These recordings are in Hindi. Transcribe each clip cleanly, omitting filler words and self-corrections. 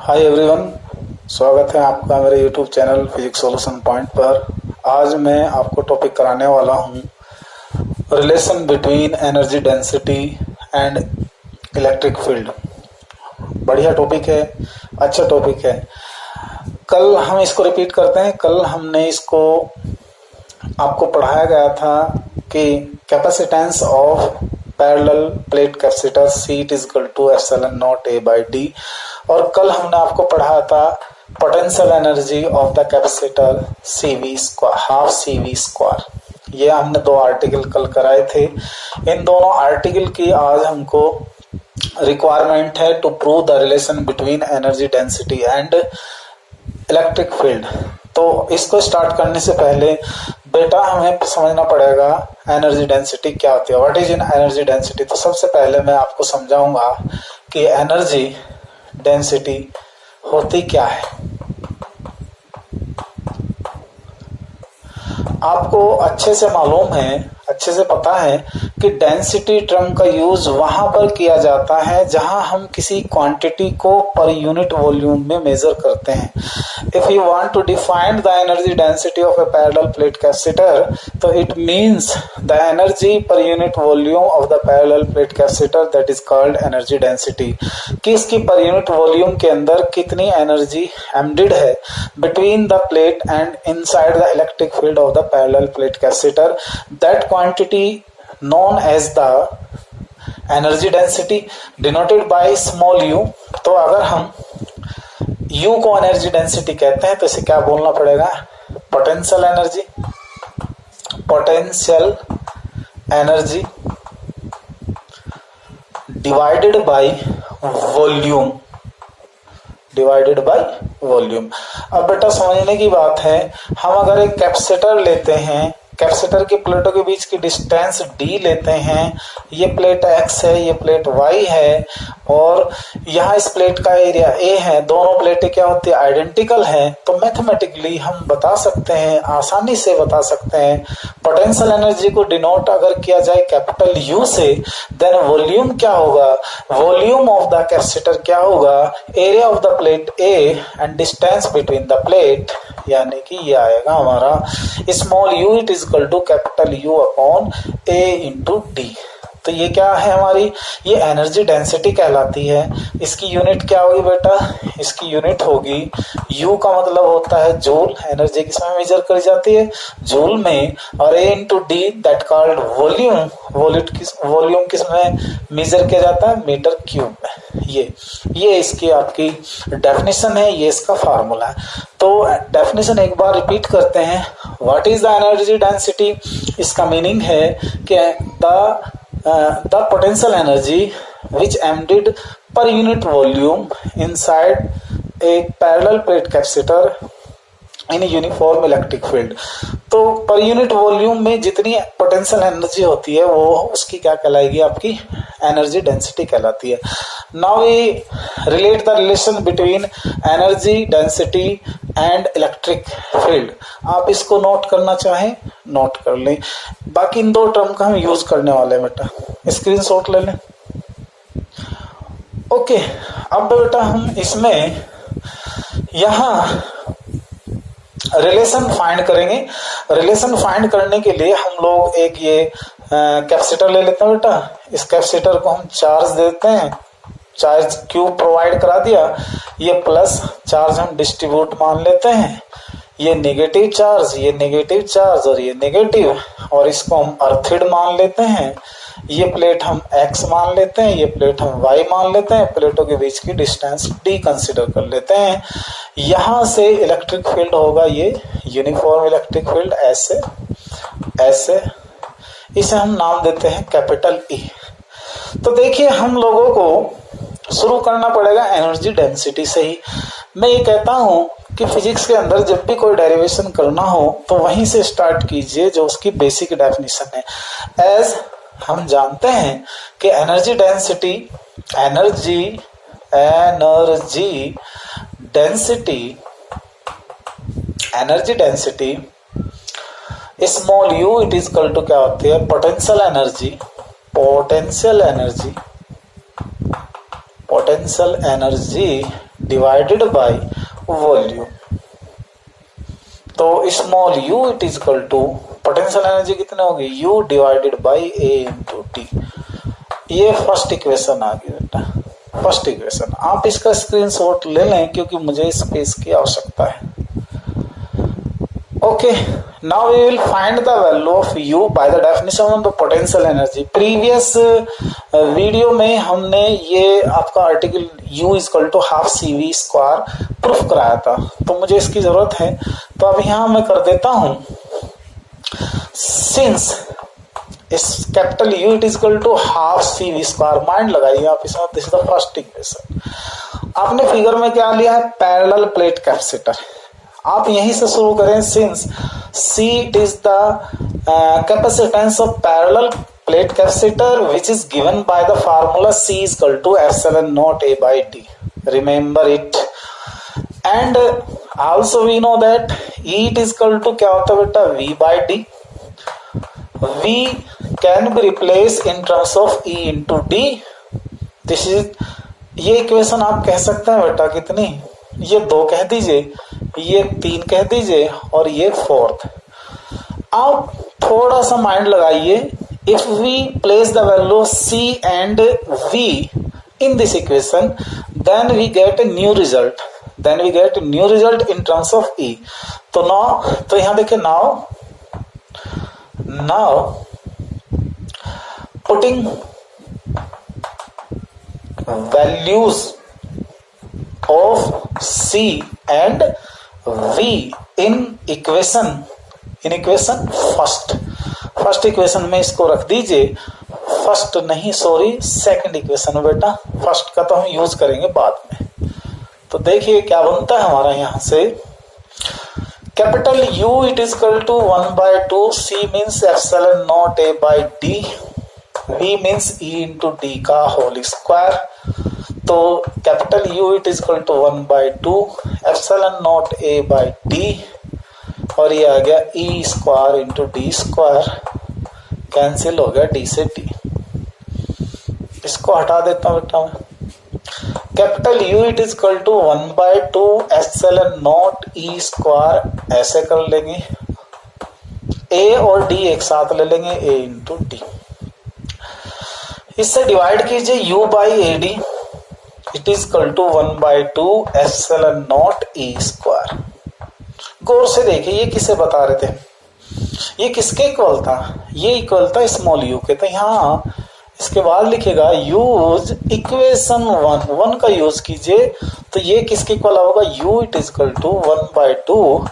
हाय एवरीवन, स्वागत है आपका मेरे YouTube channel physics solution point पर। आज मैं आपको टॉपिक कराने वाला हूँ relation between energy density and electric field. बढ़िया टॉपिक है, अच्छा टॉपिक है। कल हम इसको रिपीट करते हैं। कल हमने इसको आपको पढ़ाया गया था कि capacitance of parallel plate capacitor C it is equal to epsilon naught A by D। और कल हमने आपको पढ़ाया था potential energy of the capacitor CV square, half CV square. ये हमने दो आर्टिकल कल कराए थे। इन दोनों आर्टिकल की आज हमको रिक्वायरमेंट है to prove the relation between energy density and electric field. तो इसको स्टार्ट करने से पहले बेटा हमें समझना पड़ेगा एनर्जी डेंसिटी क्या होती है, what is in energy density. तो सबसे पहले मैं आपको समझाऊंगा कि एनर्जी डेंसिटी होती क्या है। आपको अच्छे से मालूम है, अच्छे से पता है कि डेंसिटी टर्म का यूज वहां पर किया जाता है जहां हम किसी क्वांटिटी को पर यूनिट वॉल्यूम में मेजर करते हैं। If you want to define the energy density of a parallel plate capacitor, तो it means the energy per unit volume of the parallel plate capacitor, that is called energy density. कि इसकी पर यूनिट वॉल्यूम के अंदर कितनी एनर्जी एम्बेडेड है between the plate and inside the electric field of the parallel plate capacitor, that quantity known as the energy density denoted by small u। तो अगर हम u को एनर्जी डेंसिटी कहते हैं तो इसे क्या बोलना पड़ेगा, potential energy, potential energy divided by volume, divided by volume. अब बेटा समझने की बात है, हम अगर एक कैपेसिटर लेते हैं, कैपेसिटर की प्लेटों के बीच की डिस्टेंस D लेते हैं, ये प्लेट X है, ये प्लेट Y है, और यहाँ इस प्लेट का एरिया A है। दोनों प्लेटें क्या होती है, आइडेंटिकल हैं। तो मैथमेटिकली हम बता सकते हैं, आसानी से बता सकते हैं, पोटेंशियल एनर्जी को डिनोट अगर किया जाए कैपिटल U से, देन वॉल्यूम क्या होगा, वॉल्यूम ऑफ द कैपेसिटर क्या होगा, area of the plate A and distance between the plate, यानी कि ये आएगा हमारा small u it is equal to capital U upon A into D। तो ये क्या है हमारी, ये एनर्जी डेंसिटी कहलाती है। इसकी यूनिट क्या होगी बेटा, इसकी यूनिट होगी, U का मतलब होता है जूल, एनर्जी किसमें मेजर करी जाती है, जूल में, और A into D that called volume, volume किसमें मेजर किया जाता है, मीटर क्यूब में। ये इसकी आपकी डेफिनेशन है, ये इसका फार्मूला है। तो डेफिनेशन एक बार रिपीट करते हैं, what is the energy density. इसका मीनिंग है कि the potential energy which embedded per unit volume inside a parallel plate capacitor in a uniform electric field। तो पर यूनिट वॉल्यूम में जितनी पोटेंशियल एनर्जी होती है वो उसकी क्या कहलाएगी, आपकी एनर्जी डेंसिटी कहलाती है। Now we relate the relation between energy density and electric field. आप इसको नोट करना चाहें नोट कर लें, बाकी इन दो टर्म का हम यूज करने वाले हैं बेटा, स्क्रीनशॉट ले लें। ओके, अब बेटा हम इसमें यहाँ रिलेशन फाइंड करेंगे। रिलेशन फाइंड करने के लिए हम लोग एक ये कैपेसिटर ले लेते हैं बेटा। इस कैपेसिटर को हम चार्ज देते हैं, चार्ज क्यू प्रोवाइड करा दिया, ये प्लस चार्ज हम डिस्ट्रीब्यूट मान लेते हैं, ये नेगेटिव चार्ज, ये नेगेटिव चार्ज और ये नेगेटिव, और इसको हम अर्थिड मान लेते हैं। ये प्लेट हम X मान लेते हैं, ये प्लेट हम Y मान लेते हैं, प्लेटों के बीच की डिस्टेंस D कंसीडर कर लेते हैं। यहां से इलेक्ट्रिक फील्ड होगा ये यूनिफॉर्म इलेक्ट्रिक फील्ड, ऐसे इसे हम नाम देते हैं कैपिटल E। तो देखिए हम लोगों को शुरू करना पड़ेगा एनर्जी डेंसिटी से ही। मैं ये कहता हूं कि फिजिक्स के अंदर जब भी कोई डेरिवेशन करना हो तो वहीं से स्टार्ट कीजिए जो उसकी बेसिक डेफिनेशन है। एज हम जानते हैं कि energy density, energy density small u it is equal to क्या होती है, potential energy divided by volume. तो small u it is equal to potential energy कितने होगी, u divided by a into T. ये फर्स्ट इक्वेशन आ गई बेटा, फर्स्ट इक्वेशन। आप इसका स्क्रीनशॉट ले लें क्योंकि मुझे स्पेस की आवश्यकता है। Okay, now we will find the value of u by the definition of the potential energy. Previous video में हमने ये आपका article u is equal to half CV square proof कराया था, तो मुझे इसकी जरूरत है। तो अब यहां मैं कर देता हूं, सिंस इस capital U it is equal to half CV square, mind लगाइए आप इसमें, this is the first equation. आपने फिगर में क्या लिया है, पैरेलल प्लेट कैपेसिटर। आप यहीं से शुरू करें, since C it is the capacitance of parallel plate capacitor which is given by the formula C is equal to epsilon naught A by D, remember it. And also we know that E it is equal to क्या होता है बेटा, V by D। V can be replaced in terms of E into D. This is, ये इक्वेशन आप कह सकते हैं बेटा कितनी, ये 2 कह दीजिए, ये 3 कह दीजिए और ये 4th। आप थोड़ा सा माइंड लगाइए, if we place the value C and V in this equation then we get a new result, then we get a new result in terms of E। तो now, तो यहां देखिए, now putting values of C and V in equation first equation में इसको रख दीजिए, फर्स्ट नहीं सॉरी सेकंड इक्वेशन बेटा, फर्स्ट का तो हम यूज करेंगे बाद में। तो देखिए क्या बनता है हमारा यहां से, capital U it is equal to 1/2, C means epsilon naught A by D, V means E into D का होल स्क्वायर। तो capital U it is equal to 1/2 epsilon naught A by D, और ये आ गया E square into D square, cancel हो गया D से D। इसको हटा देता हूं बेटा मैं। Capital U it is equal to 1/2 epsilon naught E square, ऐसे कर लेंगे, A और D एक साथ ले लेंगे, A इंटू D। इससे डिवाइड कीजिए U by AD it is equal to 1/2 epsilon naught E square. गौर से देखिए, ये किसे बता रहे थे, ये किसके इक्वल था, ये इक्वल था स्मॉल u के। तो यहाँ इसके बाद लिखेगा यूज इक्वेशन 1 का यूज कीजिए, तो ये किसके इक्वल होगा, u it is equal to 1/2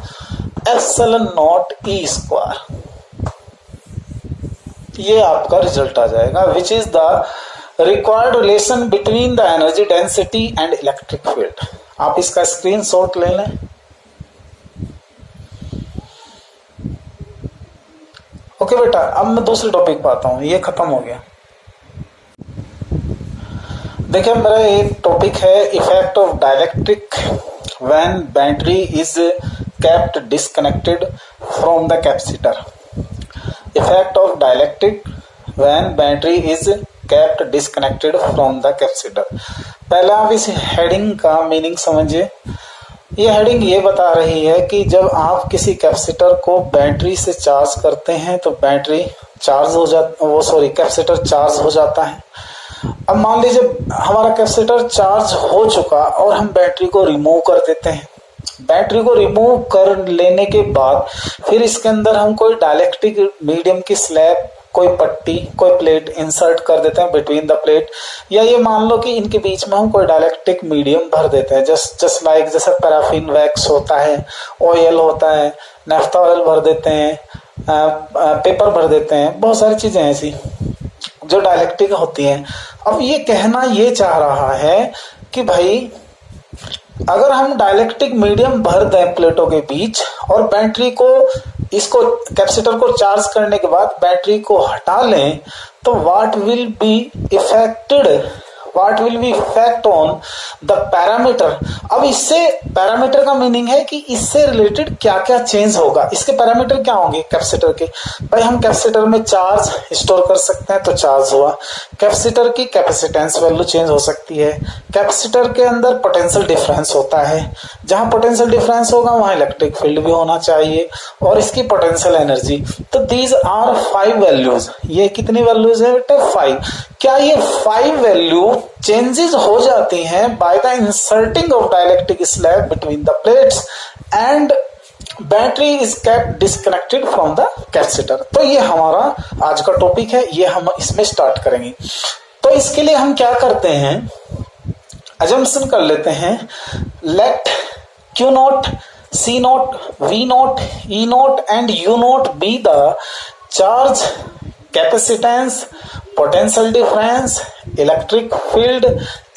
epsilon naught E square. ये आपका रिजल्ट आ जाएगा, which is the required relation between the energy density and electric field. आप इसका स्क्रीनशॉट ले लें। ओके बेटा, अब मैं दूसरे टॉपिक पे आता हूं, ये खत्म हो गया। देखिए मेरा एक टॉपिक है effect of dielectric when battery is kept disconnected from the capacitor. Effect of dielectric when battery is kept disconnected from the capacitor. पहले आप इस हेडिंग का मीनिंग समझिए। ये हेडिंग ये बता रही है कि जब आप किसी कैपेसिटर को बैटरी से चार्ज करते हैं तो बैटरी चार्ज हो कैपेसिटर चार्ज हो जाता है। अब मान लीजिए हमारा कैपेसिटर चार्ज हो चुका और हम बैटरी को रिमूव कर देते हैं। बैटरी को रिमूव कर लेने के बाद फिर इसके अंदर हम कोई डाइलेक्ट्रिक मीडियम की स्लैब, कोई पट्टी, कोई प्लेट इंसर्ट कर देते हैं बिटवीन द प्लेट, या ये मान लो कि इनके बीच में हम कोई डाइलेक्ट्रिक मीडियम भर देते हैं, जस्ट लाइक जैसे पैराफिन वैक्स होता है, ऑयल होता है, नेफ्था ऑयल भर देते हैं, पेपर भर देते हैं, बहुत सारी चीजें ऐसी जो डाइलेक्ट्रिक होती हैं। अब ये कहना ये चाह रहा है कि भाई अगर हम डाइलेक्ट्रिक मीडियम भर दें प्लेटों के बीच और बैटरी को, इसको कैपेसिटर को चार्ज करने के बाद बैटरी को हटा लें, तो what will be affected what will be effect on the parameter. अब इससे पैरामीटर का मीनिंग है कि इससे रिलेटेड क्या क्या चेंज होगा। इसके पैरामीटर क्या होंगे कैपेसिटर के? भाई हम कैपेसिटर में चार्ज स्टोर कर सकते हैं तो चार्ज हुआ, कैपेसिटर की कैपेसिटेंस वैल्यू चेंज हो सकती है, कैपेसिटर के अंदर पोटेंशियल डिफरेंस होता है, जहां पोटेंशियल डिफरेंस होगा वहां इलेक्ट्रिक फील्ड भी होना चाहिए, और इसकी पोटेंशियल एनर्जी। तो दीज आर 5 वैल्यूज। ये कितनी वैल्यूज है बेटा? 5। क्या ये 5 वैल्यू चेंजेस हो जाती हैं by the inserting of dielectric slab between the plates and battery is kept disconnected from the capacitor. तो ये हमारा आज का टॉपिक है, ये हम इसमें स्टार्ट करेंगे। तो इसके लिए हम क्या करते हैं, अजम्पशन कर लेते हैं, let Q naught, C naught, V naught, E naught and U naught be the charge, capacitance, potential difference, electric field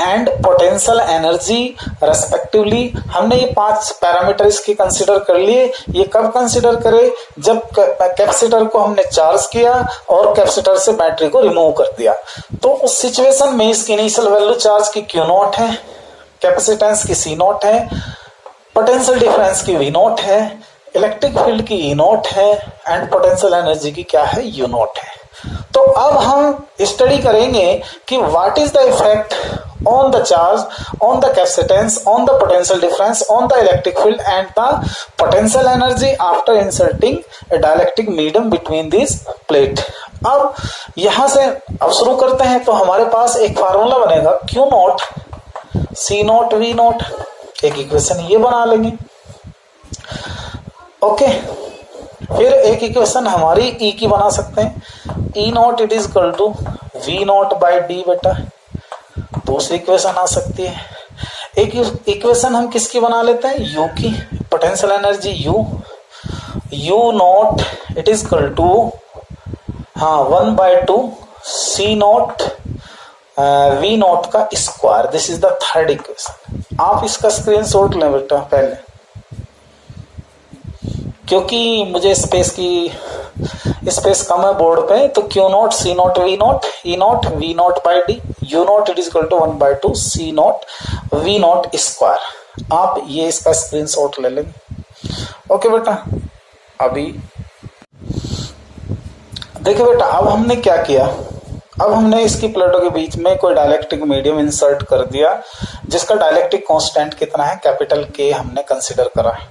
and potential energy respectively. हमने ये 5 पैरामीटर इसके कंसीडर कर लिए। ये कब कंसीडर करें? जब कैपेसिटर को हमने चार्ज किया और कैपेसिटर से बैटरी को रिमूव कर दिया। तो उस सिचुएशन में इसकी इनिशियल वैल्यू चार्ज की Q नोट है, कैपेसिटेंस की C नोट है, पोटेंशियल डिफरेंस की V नोट है, इलेक्ट्रिक फील्ड की E नोट है एंड पोटेंशियल एनर्जी की क्या है? U नोट है। तो अब हम स्टडी करेंगे कि what is the effect on the charge, on the capacitance, on the potential difference, on the electric field and the potential energy after inserting A dielectric medium between this plate. अब यहां से अब शुरू करते हैं। तो हमारे पास एक फार्मूला बनेगा Q naught, C naught, V note, एक इक्वेशन ये बना लेंगे। ओके, फिर एक इक्वेशन हमारी E की बना सकते हैं, E naught it is equal to V naught by D बेटा। दूसरी इक्वेशन आ सकती है। एक इक्वेशन हम किसकी बना लेते हैं? U की, potential energy U naught it is equal to 1/2 C naught V naught का square. This is the third equation. आप इसका स्क्रीनशॉट लें बेटा पहले, क्योंकि मुझे स्पेस कम है बोर्ड पे। तो Q naught, C naught, V naught, E naught, V naught by D, U naught it is equal to 1/2 C naught V naught square. आप ये इसका स्क्रीनशॉट ले लेंगे। ओके बेटा, अभी देखिए बेटा, अब हमने क्या किया, अब हमने इसकी प्लेटों के बीच में कोई डाइलेक्ट्रिक मीडियम इंसर्ट कर दिया जिसका डाइलेक्ट्रिक कांस्टेंट कितना है? कैपिटल K हमने कंसीडर करा है।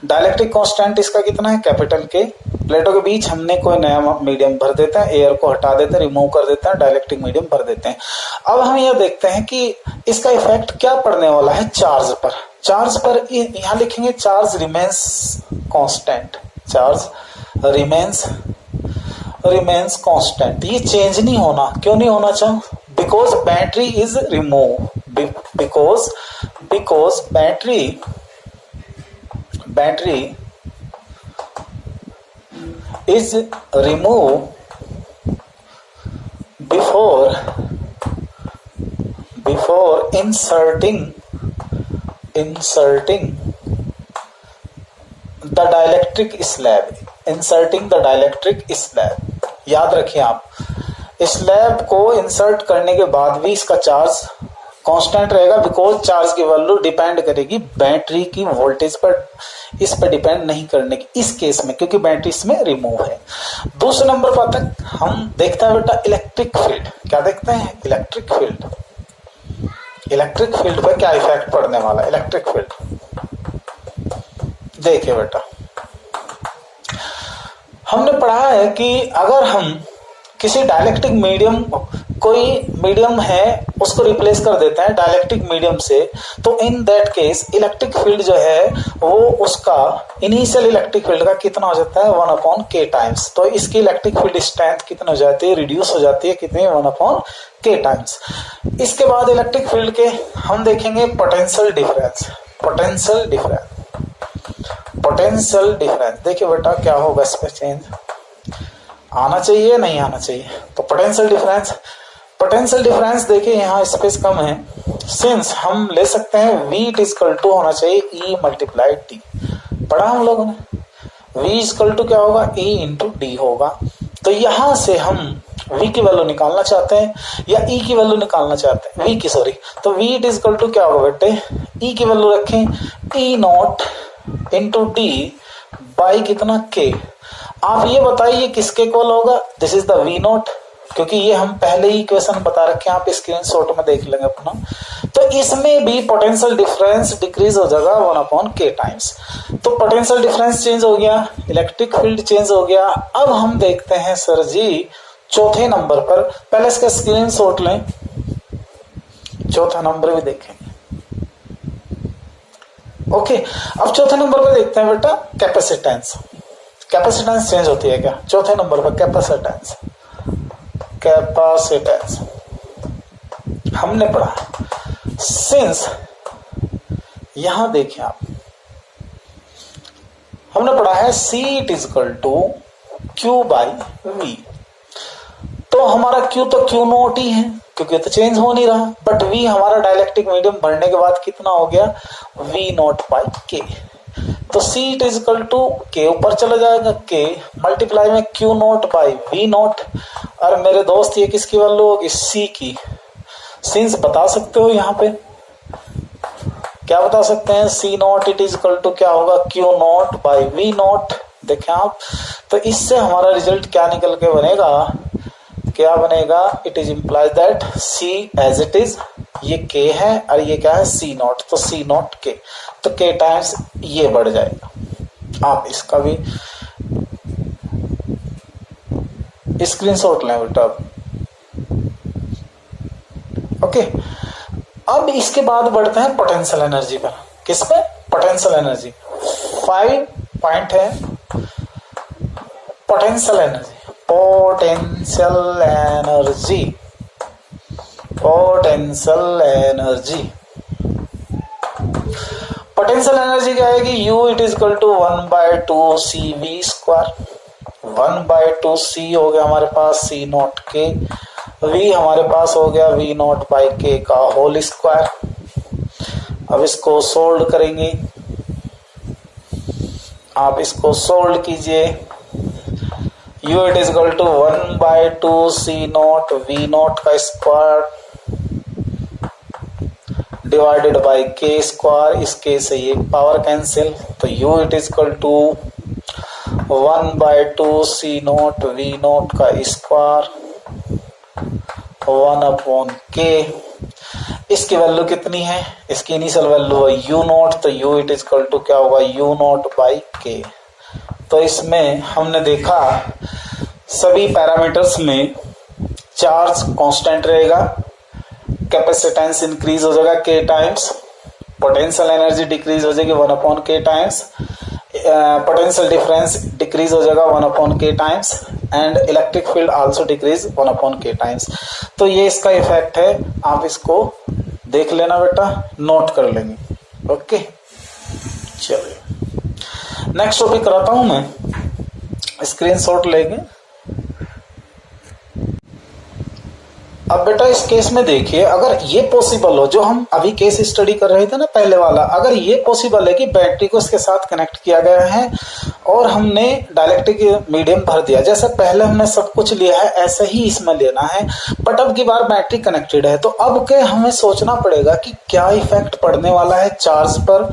डाइलेक्ट्रिक कांस्टेंट इसका कितना है? Capital K। प्लेटों के बीच हमने कोई नया मीडियम भर देते हैं, एयर को हटा देते हैं, रिमूव कर देते हैं, डाइलेक्ट्रिक मीडियम भर देते हैं। अब हम यह देखते हैं कि इसका इफेक्ट क्या पड़ने वाला है चार्ज पर। चार्ज पर यहां लिखेंगे charge remains constant, charge remains constant. ये चेंज नहीं होना। क्यों नहीं होना चाह? Because battery is remove, because battery is remove before inserting the dielectric slab, inserting the dielectric slab. याद रखिए आप, स्लैब को इंसर्ट करने के बाद भी इसका चार्ज कांस्टेंट रहेगा, बिकॉज चार्ज की वैल्यू डिपेंड करेगी बैटरी की वोल्टेज पर, इस पर डिपेंड नहीं करने की इस केस में, क्योंकि बैटरी इसमें रिमूव है। दूसरे नंबर पर तक हम देखते हैं बेटा इलेक्ट्रिक फील्ड। क्या देखते हैं? Electric field. इलेक्ट्रिक फील्ड पर क्या इफेक्ट पड़ने वाला? इलेक्ट्रिक फील्ड देखिए बेटा, हमने पढ़ा है कि अगर हम किसी डाइलेक्ट्रिक मीडियम, कोई मीडियम है उसको रिप्लेस कर देते हैं डाइलेक्ट्रिक मीडियम से, तो in that case electric field जो है वो उसका इनिशियल इलेक्ट्रिक फील्ड का कितना हो जाता है? 1/k times. तो इसकी इलेक्ट्रिक फील्ड स्ट्रेंथ कितनी हो जाती है? रिड्यूस हो जाती है। कितनी? 1/k times. इसके बाद इलेक्ट्रिक फील्ड के हम देखेंगे पोटेंशियल डिफरेंस। देखिए बेटा क्या होगा इस पे चेंज, आना चाहिए नहीं आना चाहिए? तो पोटेंशियल डिफरेंस देखिए यहाँ स्पेस कम है, सिंस हम ले सकते हैं V it is equal to होना चाहिए E मल्टीप्लाई T। पढ़ा हम लोगों ने, V इज इक्वल टू क्या होगा? E इंटू D होगा। तो यहां से हम V की वैल्यू निकालना चाहते हैं या E की वैल्यू निकालना चाहते हैं, V की सॉरी, तो V it is equal to क्या होगा बेटे, E की वैल्यू रखें E naught into D by कितना K। आप ये बताइए किसके इक्वल होगा, this is the V naught, क्योंकि ये हम पहले ही इक्वेशन बता रखे हैं, आप स्क्रीनशॉट में देख लेंगे अपना। तो इसमें भी पोटेंशियल डिफरेंस डिक्रीज हो जाएगा 1/k टाइम्स। तो पोटेंशियल डिफरेंस चेंज हो गया, इलेक्ट्रिक फील्ड चेंज हो गया। अब हम देखते हैं सर जी चौथे नंबर पर, पहले इसका स्क्रीनशॉट लें, चौथा नंबर भी देखेंगे। ओके, अब चौथे नंबर पर देखते हैं बेटा कैपेसिटेंस। कैपेसिटेंस चेंज होती है क्या, चौथे नंबर पर कैपेसिटेंस। कैपेसिटेंस हमने पढ़ा सिंस, यहां देखें आप, हमने पढ़ा है C it is equal to Q by V। तो हमारा Q तो Q नॉट ही है क्योंकि तो चेंज हो नहीं रहा, बट V हमारा डाइलेक्ट्रिक मीडियम बढ़ने के बाद कितना हो गया, V नॉट बाई K। तो C it is equal to K ऊपर चला जाएगा, K मल्टीप्लाई में Q not by V naught. और मेरे दोस्त ये किसकी वैल्यू होगी, C की। सिंस बता सकते हो यहाँ पे क्या बता सकते हैं, C not it is equal to क्या होगा, Q not by V not. देखें आप, तो इससे हमारा रिजल्ट क्या निकल के बनेगा, क्या बनेगा, it is implies that C as it is, ये K है और ये क्या है C नॉट, तो C नॉट K, तो K टाइम्स ये बढ़ जाएगा। आप इसका भी स्क्रीनशॉट लें बेटा। ओके, अब इसके बाद बढ़ते हैं पोटेंशियल एनर्जी पर। किस पे, पोटेंशियल एनर्जी। 5 पॉइंट है potential energy. Potential energy, potential energy, potential energy क्या आएगी, U it is equal to 1/2CV square. 1/2C हो गया हमारे पास C नॉट K, V हमारे पास हो गया V नॉट बाई K का होल स्क्वायर। अब इसको सोल्व करेंगे, आप इसको सोल्व कीजिए। U it is equal to 1/2C not V not का square divided by K square, इस K से ये पावर कैंसिल, तो U it is equal to 1/2C not V not का स्क्वायर 1/K। इसकी वैल्यू कितनी है, इसकी इनिशियल वैल्यू है U नॉट, तो U it is equal to क्या होगा, U नॉट बाई K। तो इसमें हमने देखा सभी पैरामीटर्स में चार्ज कांस्टेंट रहेगा, कैपेसिटेंस इंक्रीज हो जाएगा K times, potential energy decrease हो जाएगी 1/K times, potential difference decrease हो जाएगा 1/K times, and electric field also decrease 1/K times. तो ये इसका इफेक्ट है, आप इसको देख लेना बेटा, नोट कर लेंगे। ओके, चलिए नेक्स्ट टॉपिक कराता हूं मैं, स्क्रीनशॉट लेंगे। अब बेटा इस केस में देखिए, अगर ये पॉसिबल हो, जो हम अभी केस स्टडी कर रहे थे ना पहले वाला, अगर ये पॉसिबल है कि बैटरी को इसके साथ कनेक्ट किया गया है और हमने डाइलेक्ट्रिक मीडियम भर दिया, जैसे पहले हमने सब कुछ लिया है ऐसे ही इसमें लेना है, बट अब की बार बैटरी कनेक्टेड है, तो अब के हमें सोचना पड़ेगा कि क्या इफेक्ट पड़ने वाला है चार्ज पर,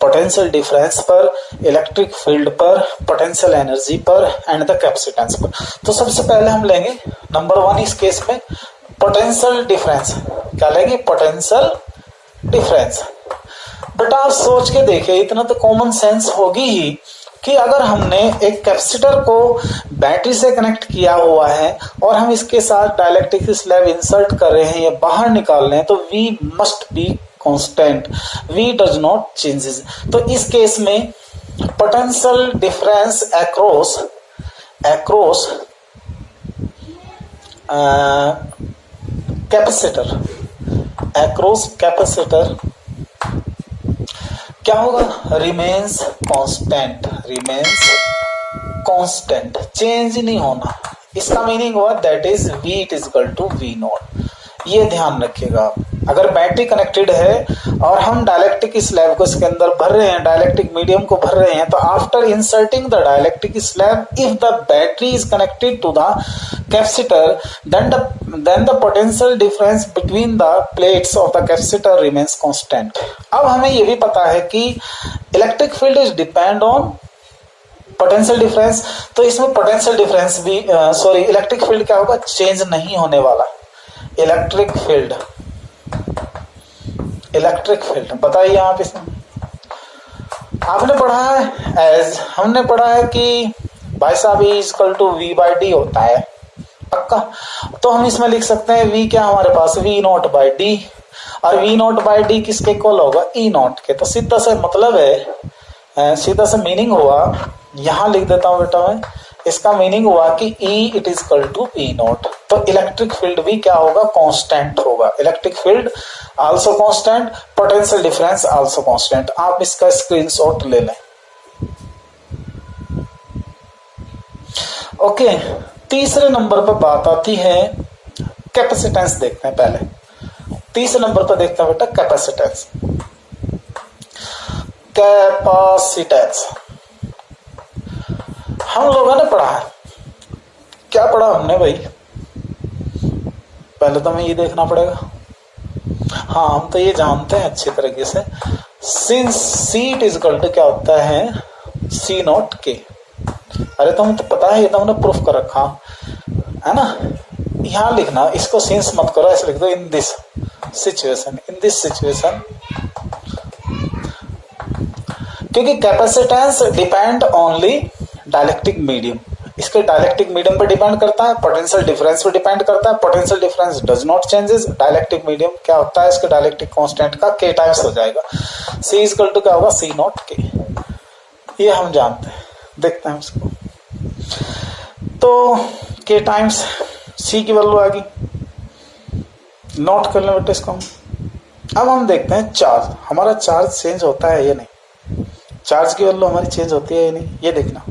पोटेंशियल डिफरेंस पर, इलेक्ट्रिक फील्ड पर, पोटेंशियल एनर्जी पर एंड द कैपेसिटेंस पर। तो सबसे पहले हम लेंगे नंबर 1 इस केस में पोटेंशियल डिफरेंस। क्या लेंगे, पोटेंशियल डिफरेंस। बेटा आप सोच के देखिए, इतना तो कॉमन सेंस होगी ही कि अगर हमने एक कैपेसिटर को बैटरी से कनेक्ट किया हुआ है और हम इसके साथ डाइलेक्ट्रिक स्लैब इंसर्ट कर रहे हैं या बाहर निकाल रहे हैं, तो V must be constant, V does not changes. तो इस केस में potential difference across capacitor, across capacitor क्या होगा, remains constant, remains constant, change नहीं होना। इसका मीनिंग हुआ that is V it is equal to V not. ये ध्यान रखिएगा आप। अगर बैटरी कनेक्टेड है और हम डाइलेक्ट्रिक स्लैब को इसके अंदर भर रहे हैं, डाइलेक्ट्रिक मीडियम को भर रहे हैं, तो after inserting the dielectric slab if the battery is connected to the capacitor then the potential difference between the plates of the capacitor remains constant। अब हमें ये भी पता है कि electric field is depend on potential difference, तो इसमें पोटेंशियल डिफरेंस भी इलेक्ट्रिक फील्ड क्या होगा, चेंज नहीं होने वाला। इलेक्ट्रिक फील्ड बताइए आप इसमें, आपने पढ़ा है एज, हमने पढ़ा है कि भाई साहब E equal to V by D होता है पक्का। तो हम इसमें लिख सकते हैं V क्या हमारे पास V नॉट बाई डी, और V नॉट बाई डी किसके इक्वल होगा, E नॉट के। तो सीधा से मतलब है, सीधा से मीनिंग हुआ, यहां लिख देता हूं बेटा मैं, इसका मीनिंग हुआ कि E it is equal to E not. तो इलेक्ट्रिक फील्ड भी क्या होगा, कांस्टेंट होगा। Electric field also constant, potential difference also constant. आप इसका स्क्रीनशॉट ले लें। ओके, तीसरे नंबर पर बात आती है कैपेसिटेंस। देखते हैं पहले तीसरे नंबर पर, देखते हैं बेटा कैपेसिटेंस। हम लोगों ने पढ़ा है, क्या पढ़ा हमने भाई, पहले तो हमें ये देखना पड़ेगा। हाँ, हम तो ये जानते हैं अच्छी तरीके से, since C it is equal to क्या होता है, सी नॉट के। अरे तो हमें तो पता है, ये तो हमने प्रूफ कर रखा है ना। यहां लिखना, इसको सिंस मत करो, ऐसे लिख दो इन दिस सिचुएशन, क्योंकि capacitance depend only dielectric medium, इसके डाइलेक्ट्रिक मीडियम पे डिपेंड करता है, पोटेंशियल डिफरेंस पे डिपेंड करता है। Potential difference does not changes, dielectric medium क्या होता है, इसके डाइलेक्ट्रिक कांस्टेंट का के टाइम्स हो जाएगा। सी इज इक्वल टू क्या होगा, सी नॉट के, ये हम जानते हैं। देखते हैं इसको, तो के टाइम्स सी की वैल्यू आ गई, नोट कर लें बेटे इसको। अब हम देखते हैं चार्ज, हमारा चार्ज चेंज होता है या नहीं, चार्ज की वैल्यू हमारी चेंज होती है या नहीं, ये देखना।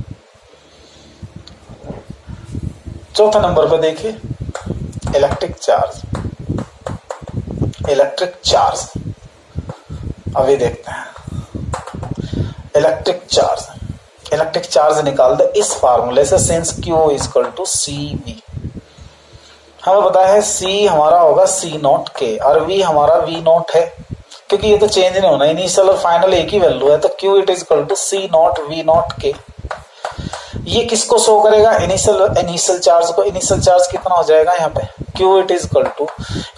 चौथा नंबर पे देखिए, इलेक्ट्रिक चार्ज। अभी देखते हैं इलेक्ट्रिक चार्ज निकाल दे इस फार्मूले से, since Q is equal to CV। हमें पता है C हमारा होगा C नॉट के, और V हमारा V नॉट है, क्योंकि ये तो चेंज नहीं होना, इनिशियल और फाइनल एक ही वैल्यू है। तो Q it is equal to C not V not के। ये किसको शो करेगा, इनिशियल चार्ज को। इनिशियल चार्ज कितना हो जाएगा यहाँ पे, Q it is equal to,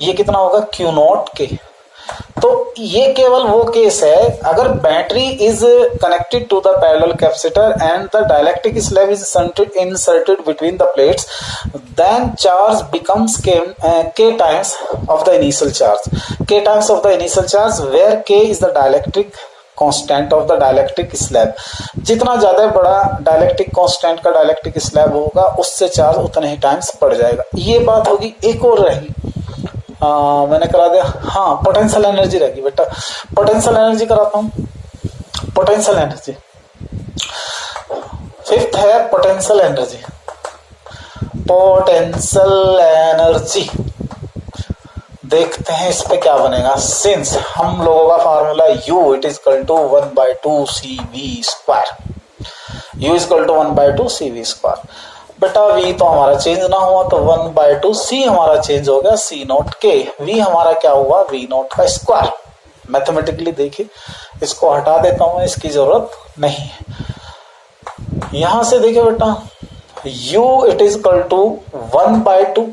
ये कितना होगा, Q नॉट के। तो ये केवल वो केस है अगर battery is connected to the parallel capacitor and the dielectric slab is inserted between the plates, then charge becomes k times of the initial charge, k times of the initial charge, where k is the dielectric constant of the dielectric slab. जितना ज्यादा बड़ा डाइलेक्ट्रिक कांस्टेंट का डाइलेक्ट्रिक स्लैब होगा, उससे चार्ज उतने ही टाइम्स बढ़ जाएगा। ये बात होगी। एक और रही, मैंने करा दिया, हाँ पोटेंशियल एनर्जी रहेगी बेटा, पोटेंशियल एनर्जी कराता हूं। पोटेंशियल एनर्जी फिफ्थ है, पोटेंशियल एनर्जी। देखते हैं इस पे क्या बनेगा। सिंस हम लोगों का formula U it is equal to 1/2 CV square, U is equal to 1/2 CV square. बेटा V तो हमारा चेंज ना हुआ, तो 1/2 C हमारा चेंज हो गया, C नॉट के। V हमारा क्या हुआ, V नॉट का स्क्वायर। मैथमेटिकली देखिए, इसको हटा देता हूं, इसकी जरूरत नहीं है। यहां से देखिए बेटा, U it is equal to 1/2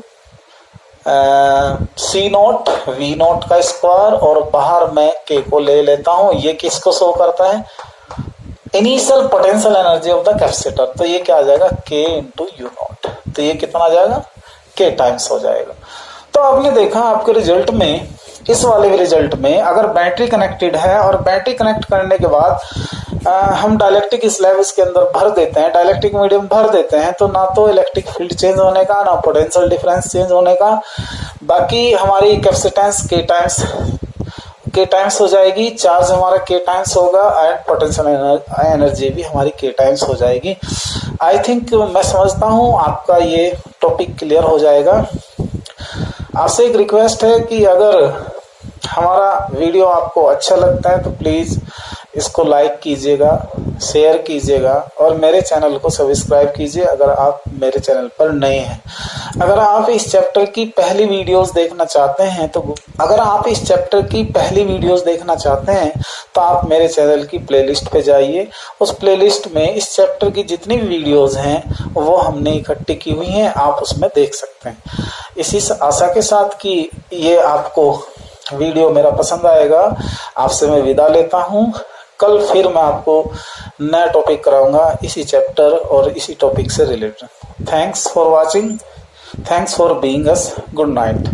C not V not का स्क्वायर, और बाहर मैं K को ले लेता हूं। ये किसको शो करता है, initial potential energy of the capacitor. तो ये क्या आ जाएगा, K इंटू U नॉट। तो ये कितना आ जाएगा, K टाइम्स हो जाएगा। तो आपने देखा आपके रिजल्ट में, इस वाले रिजल्ट में अगर बैटरी कनेक्टेड है और बैटरी कनेक्ट करने के बाद हम डाइलेक्ट्रिक स्लैब इसके अंदर भर देते हैं, डाइलेक्ट्रिक मीडियम भर देते हैं, तो ना तो इलेक्ट्रिक फील्ड चेंज होने का, ना पोटेंशियल डिफरेंस चेंज होने का। बाकी हमारी कैपेसिटेंस K टाइम्स हो जाएगी, चार्ज हमारा K टाइम्स होगा, एंड पोटेंशियल एनर्जी भी हमारी K टाइम्स हो जाएगी। आई थिंक मैं समझता हूं आपका ये टॉपिक क्लियर हो जाएगा। आपसे एक रिक्वेस्ट है कि अगर हमारा वीडियो आपको अच्छा लगता है तो प्लीज़ इसको लाइक कीजिएगा, शेयर कीजिएगा और मेरे चैनल को सब्सक्राइब कीजिए अगर आप मेरे चैनल पर नए हैं। अगर आप इस चैप्टर की पहली वीडियोस देखना चाहते हैं तो आप मेरे चैनल की प्लेलिस्ट पे जाइए। उस प्लेलिस्ट में इस चैप्टर की जितनी भी वीडियोस हैं वो हमने इकट्ठी की हुई हैं, आप उसमें देख सकते हैं। इसी आशा के साथ कि ये आपको वीडियो मेरा पसंद आएगा, आपसे मैं विदा लेता हूँ। कल फिर मैं आपको नया टॉपिक कराऊंगा इसी चैप्टर और इसी टॉपिक से related. Thanks for watching, thanks for being us, good night.